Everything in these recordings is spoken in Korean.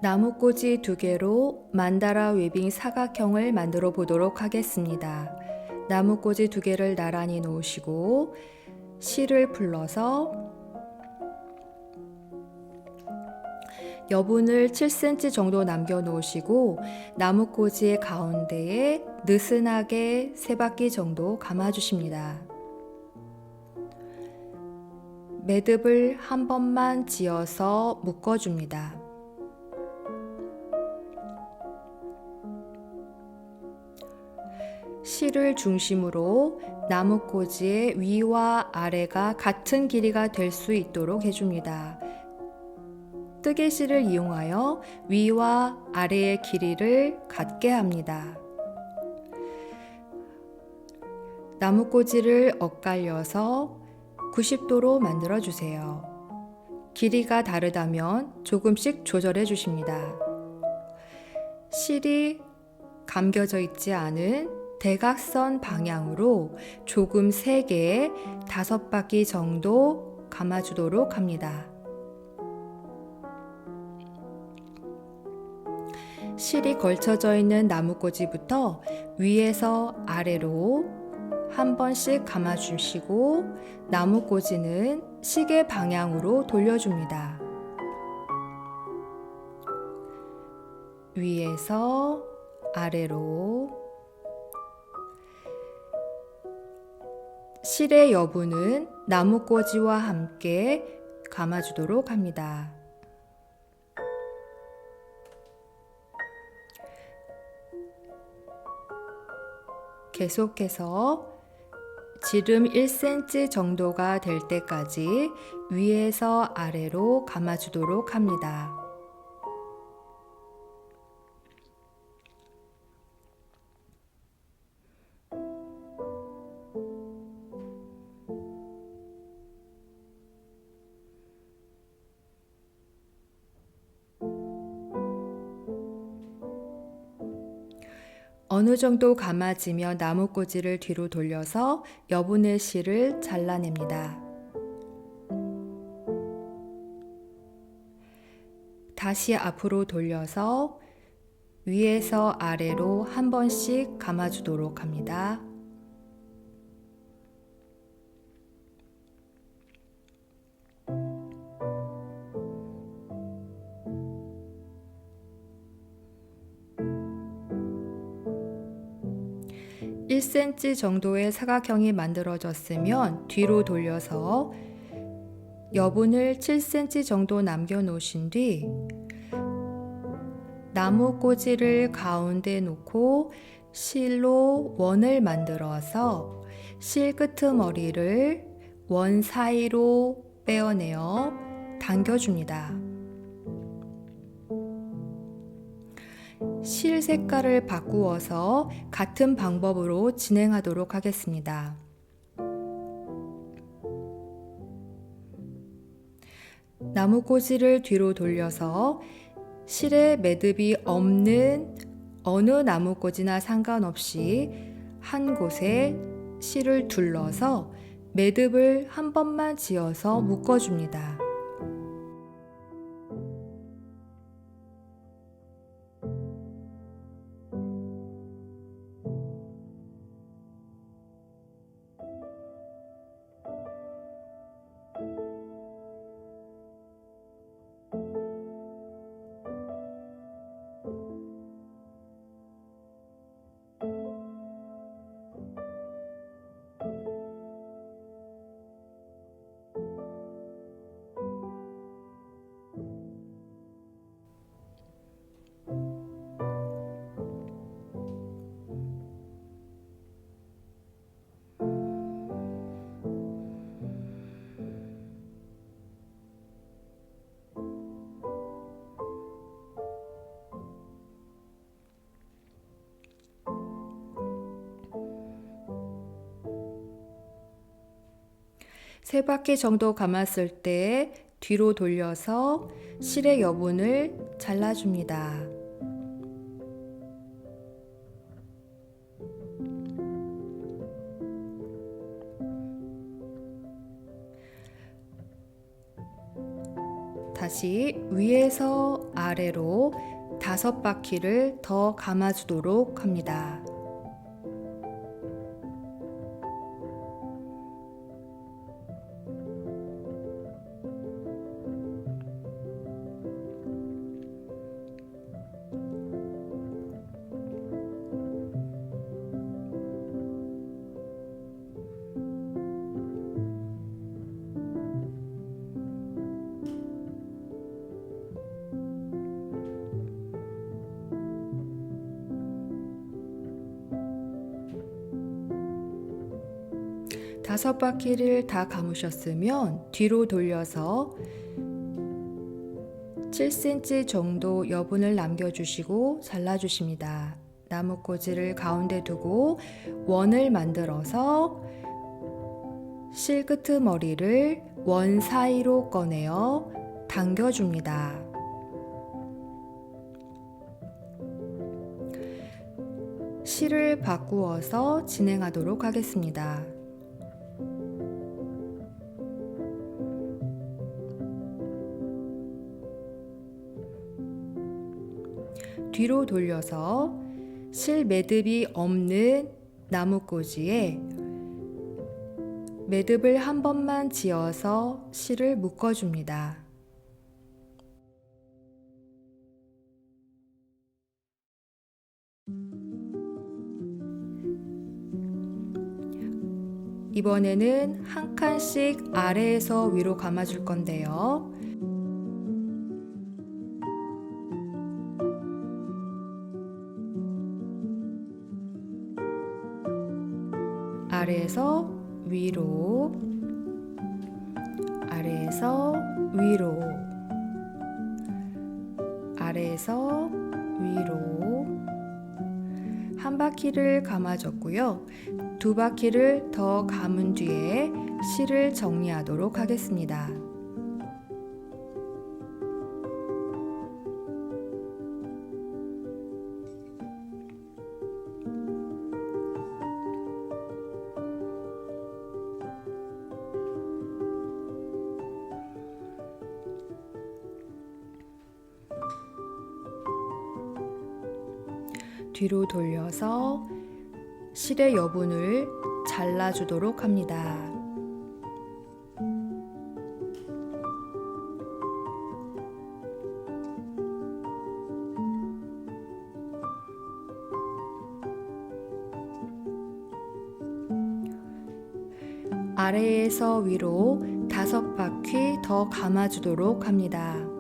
나무꽂이 2개로 만다라 웨빙 사각형을 만들어 보도록 하겠습니다. 나무꽂이 2개를 나란히 놓으시고 실을 풀러서 여분을 7cm 정도 남겨 놓으시고 나무꽂이의 가운데에 느슨하게 3바퀴 정도 감아 주십니다. 매듭을 한 번만 지어서 묶어 줍니다. 실을 중심으로 나무꽂이의 위와 아래가 같은 길이가 될 수 있도록 해줍니다. 뜨개실을 이용하여 위와 아래의 길이를 같게 합니다. 나무꽂이를 엇갈려서 90도로 만들어 주세요. 길이가 다르다면 조금씩 조절해 주십니다. 실이 감겨져 있지 않은 대각선 방향으로 조금 세게 5바퀴 정도 감아주도록 합니다. 실이 걸쳐져 있는 나무꽂이부터 위에서 아래로 한 번씩 감아주시고 나무꽂이는 시계 방향으로 돌려줍니다. 위에서 아래로 실의 여분은 나무꽂이와 함께 감아주도록 합니다. 계속해서 지름 1cm 정도가 될 때까지 위에서 아래로 감아주도록 합니다. 어느 정도 감아지면 나무꽂이를 뒤로 돌려서 여분의 실을 잘라냅니다. 다시 앞으로 돌려서 위에서 아래로 한 번씩 감아주도록 합니다. (1cm) 정도의 사각형이 만들어졌으면 뒤로 돌려서 여분을 7cm 정도 남겨 놓으신 뒤 나무꽂이를 가운데 놓고 실로 원을 만들어서 실 끄트머리를 원 사이로 빼어내어 당겨줍니다. 실 색깔을 바꾸어서 같은 방법으로 진행하도록 하겠습니다. 나무꽂이를 뒤로 돌려서 실에 매듭이 없는 어느 나무꽂이나 상관없이 한 곳에 실을 둘러서 매듭을 한 번만 지어서 묶어줍니다. 세 바퀴 정도 감았을 때 뒤로 돌려서 실의 여분을 잘라줍니다. 다시 위에서 아래로 5바퀴를 더 감아주도록 합니다. 다섯 바퀴를 다 감으셨으면 뒤로 돌려서 7cm 정도 여분을 남겨주시고 잘라주십니다. 나뭇꽂이를 가운데 두고 원을 만들어서 실끄트머리를 원 사이로 꺼내어 당겨줍니다. 실을 바꾸어서 진행하도록 하겠습니다. 뒤로 돌려서 실 매듭이 없는 나뭇꽂이에 매듭을 한 번만 지어서 실을 묶어줍니다. 이번에는 한 칸씩 아래에서 위로 감아줄 건데요. 아래에서 위로, 아래에서 위로, 아래에서 위로 한 바퀴를 감아줬고요. 2바퀴를 더 감은 뒤에 실을 정리하도록 하겠습니다. 뒤로 돌려서 실의 여분을 잘라주도록 합니다. 아래에서 위로 5바퀴 더 감아주도록 합니다.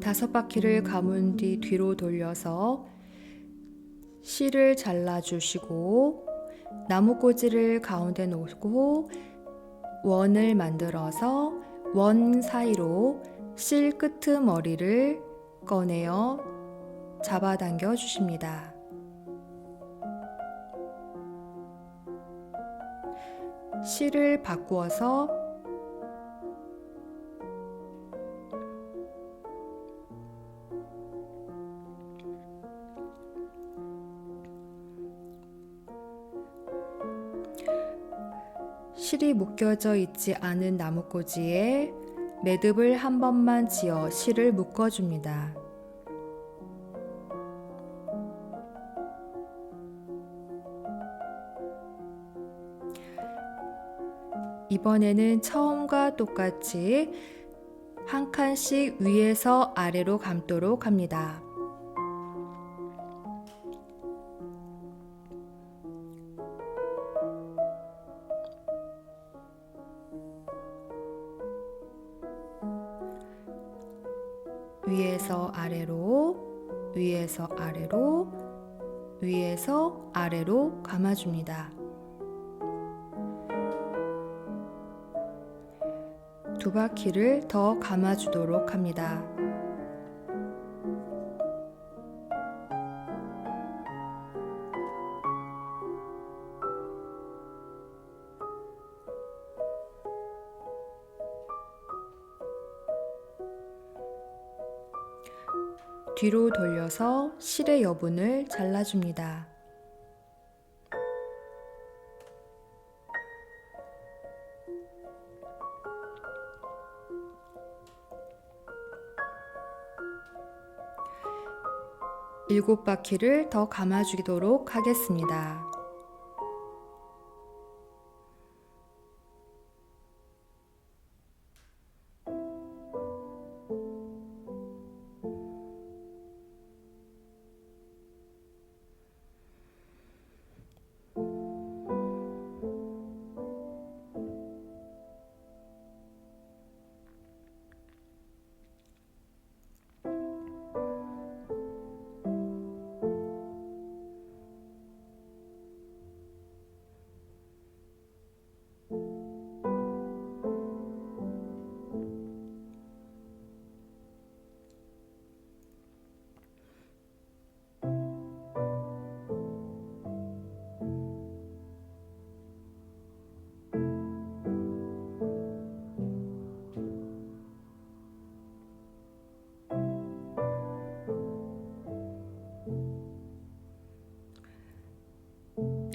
다섯 바퀴를 감은 뒤 뒤로 돌려서 실을 잘라주시고 나뭇꽂이를 가운데 놓고 원을 만들어서 원 사이로 실 끄트머리를 꺼내어 잡아당겨 주십니다. 실을 바꾸어서 실이 묶여져 있지 않은 나뭇꽂이에 매듭을 한 번만 지어 실을 묶어줍니다. 이번에는 처음과 똑같이 한 칸씩 위에서 아래로 감도록 합니다. 위에서 아래로, 위에서 아래로, 위에서 아래로 감아줍니다. 두 바퀴를 더 감아주도록 합니다. 뒤로 돌려서 실의 여분을 잘라줍니다. 일곱 바퀴를 더 감아주도록 하겠습니다.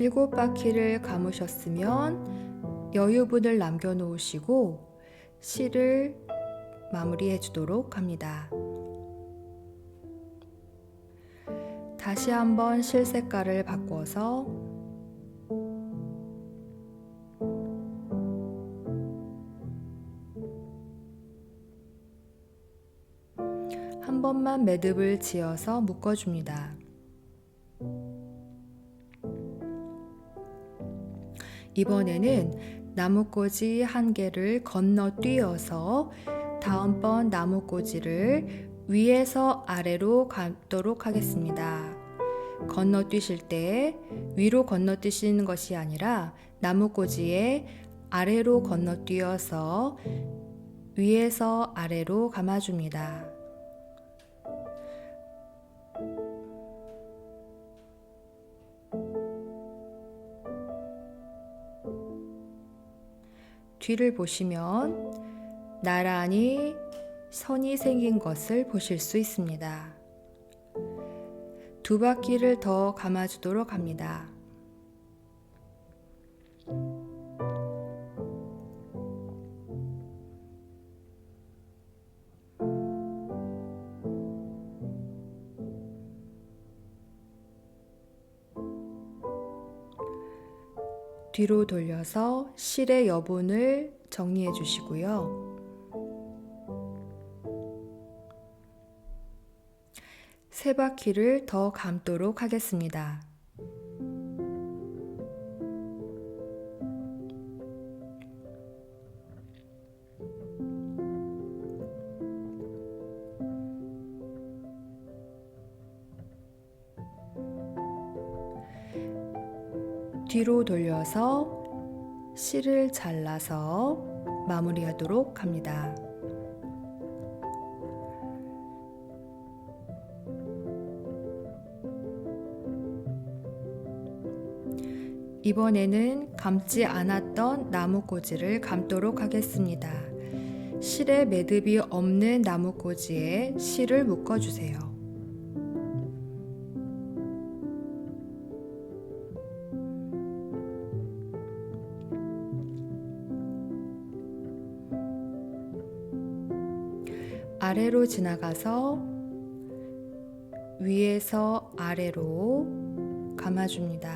일곱 바퀴를 감으셨으면 여유분을 남겨놓으시고 실을 마무리해 주도록 합니다. 다시 한번 실 색깔을 바꿔서 한 번만 매듭을 지어서 묶어줍니다. 이번에는 나뭇꽂이 한 개를 건너뛰어서 다음번 나뭇꽂이를 위에서 아래로 감도록 하겠습니다. 건너뛰실 때 위로 건너뛰시는 것이 아니라 나뭇꽂이에 아래로 건너뛰어서 위에서 아래로 감아줍니다. 뒤를 보시면 나란히 선이 생긴 것을 보실 수 있습니다. 두 바퀴를 더 감아주도록 합니다. 뒤로 돌려서 실의 여분을 정리해 주시고요. 세 바퀴를 더 감도록 하겠습니다. 뒤로 돌려서 실을 잘라서 마무리하도록 합니다. 이번에는 감지 않았던 나뭇꽂이를 감도록 하겠습니다. 실에 매듭이 없는 나뭇꽂이에 실을 묶어주세요. 아래로 지나가서 위에서 아래로 감아줍니다.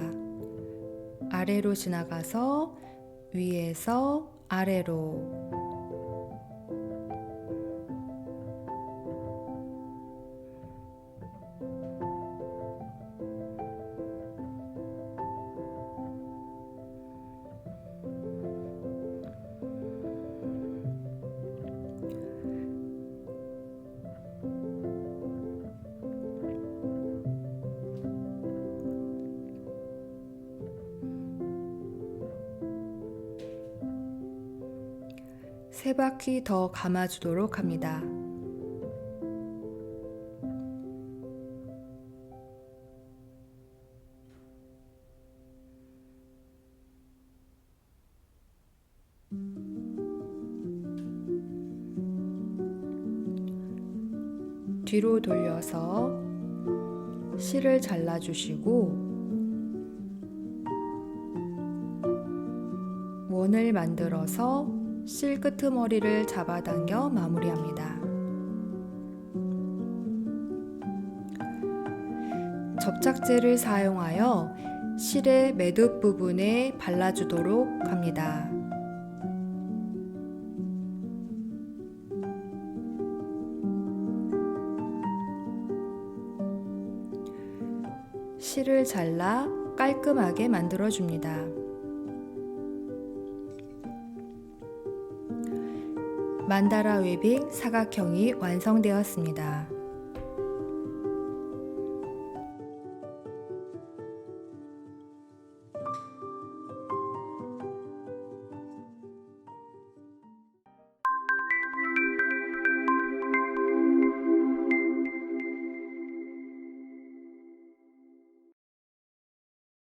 아래로 지나가서 위에서 아래로. 3바퀴 더 감아주도록 합니다. 뒤로 돌려서 실을 잘라주시고 원을 만들어서 실 끄트머리를 잡아당겨 마무리합니다. 접착제를 사용하여 실의 매듭 부분에 발라주도록 합니다. 실을 잘라 깔끔하게 만들어줍니다. 만다라 웨빙 사각형이 완성되었습니다.